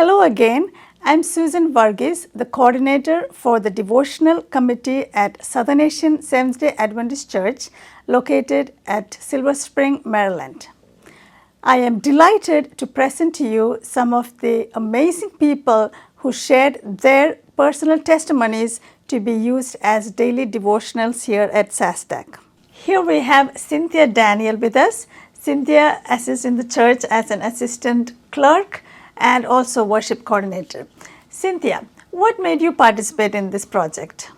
Hello again. I'm Susan Varghese, the coordinator for the Devotional Committee at Southern Asian Seventh-day Adventist Church located at Silver Spring, Maryland. I am delighted to present to you some of the amazing people who shared their personal testimonies to be used as daily devotionals here at Sasdac. Here we have Cinthya Daniel with us. Cinthya assists in the church as an assistant clerk and also worship coordinator. Cinthya, what made you participate in this project?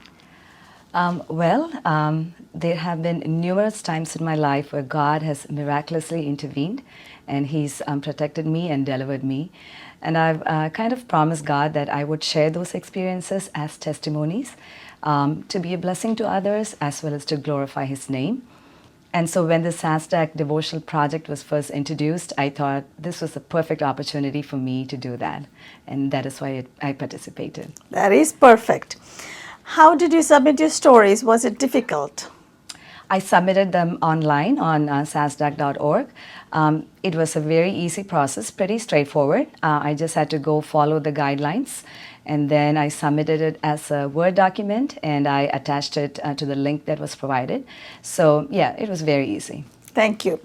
There have been numerous times in my life where God has miraculously intervened and He's protected me and delivered me. And I've kind of promised God that I would share those experiences as testimonies to be a blessing to others as well as to glorify His name. And so when the Sasdac devotional project was first introduced, I thought this was a perfect opportunity for me to do that. And that is why I participated. That is perfect. How did you submit your stories? Was it difficult? I submitted them online on sasdac.org. It was a very easy process, pretty straightforward. I just had to go follow the guidelines, and then I submitted it as a Word document, and I attached it to the link that was provided. So yeah, it was very easy. Thank you.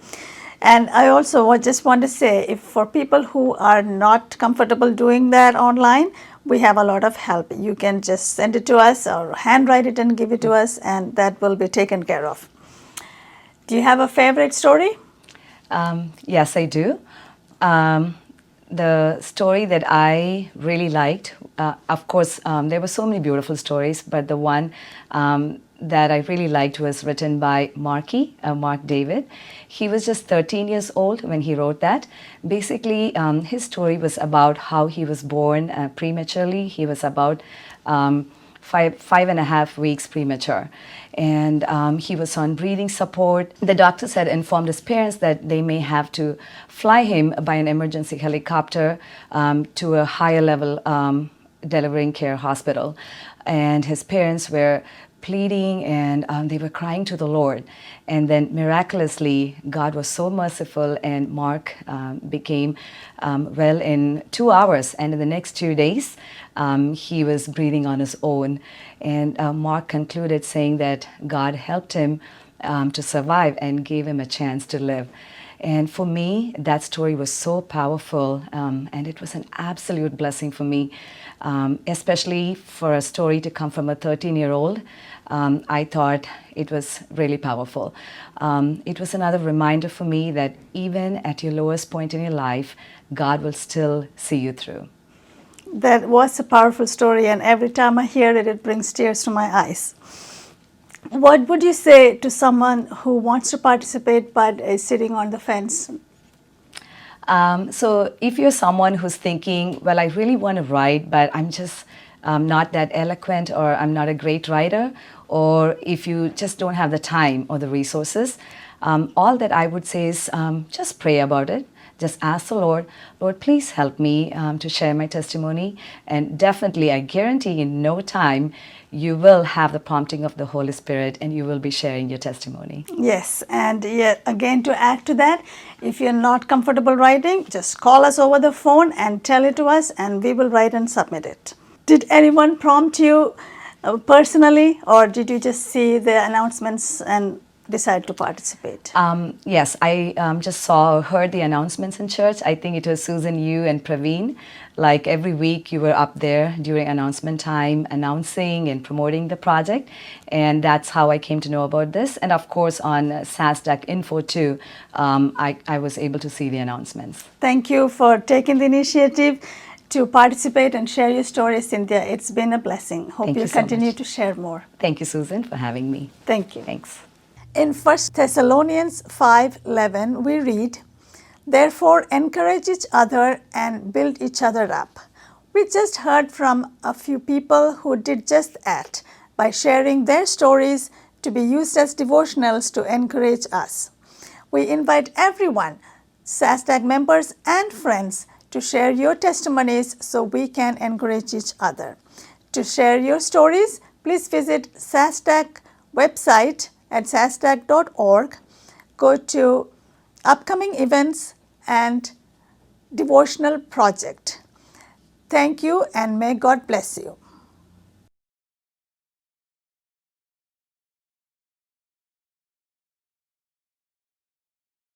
And I also just want to say, if for people who are not comfortable doing that online, we have a lot of help. You can just send it to us or handwrite it and give it to us, and that will be taken care of. Do you have a favorite story? Yes, I do. The story that I really liked, of course, there were so many beautiful stories, but the one that I really liked was written by Mark David. He was just 13 years old when he wrote that. Basically, his story was about how he was born prematurely. He was about 5.5 weeks premature. And he was on breathing support. The doctors had informed his parents that they may have to fly him by an emergency helicopter to a higher level delivering care hospital. And his parents were pleading and they were crying to the Lord. And then miraculously, God was so merciful, and Mark became well in 2 hours. And in the next 2 days, he was breathing on his own. And Mark concluded saying that God helped him to survive and gave him a chance to live. And for me, that story was so powerful, and it was an absolute blessing for me, especially for a story to come from a 13-year-old. I thought it was really powerful. It was another reminder for me that even at your lowest point in your life, God will still see you through. That was a powerful story, and every time I hear it, it brings tears to my eyes. What would you say to someone who wants to participate but is sitting on the fence? So if you're someone who's thinking, well, I really want to write, but I'm just not that eloquent, or I'm not a great writer, or if you just don't have the time or the resources, all that I would say is just pray about it. Just ask the Lord, please help me to share my testimony. And definitely, I guarantee in no time, you will have the prompting of the Holy Spirit and you will be sharing your testimony. Yes, and yet again, to add to that, if you're not comfortable writing, just call us over the phone and tell it to us, and we will write and submit it. Did anyone prompt you personally, or did you just see the announcements and decide to participate? Yes, I just heard the announcements in church. I think it was Susan, you, and Praveen. Like every week, you were up there during announcement time, announcing and promoting the project. And that's how I came to know about this. And of course, on Sasdac Info too, I was able to see the announcements. Thank you for taking the initiative to participate and share your story, Cinthya. It's been a blessing. Hope you continue to share more. Thank you, Susan, for having me. Thank you. Thanks. In 1 Thessalonians 5:11, we read, "Therefore, encourage each other and build each other up." We just heard from a few people who did just that by sharing their stories to be used as devotionals to encourage us. We invite everyone, Sasdac members and friends, to share your testimonies so we can encourage each other. To share your stories, please visit Sasdac website at sasdac.org. Go to upcoming events and devotional project. Thank you and may God bless you.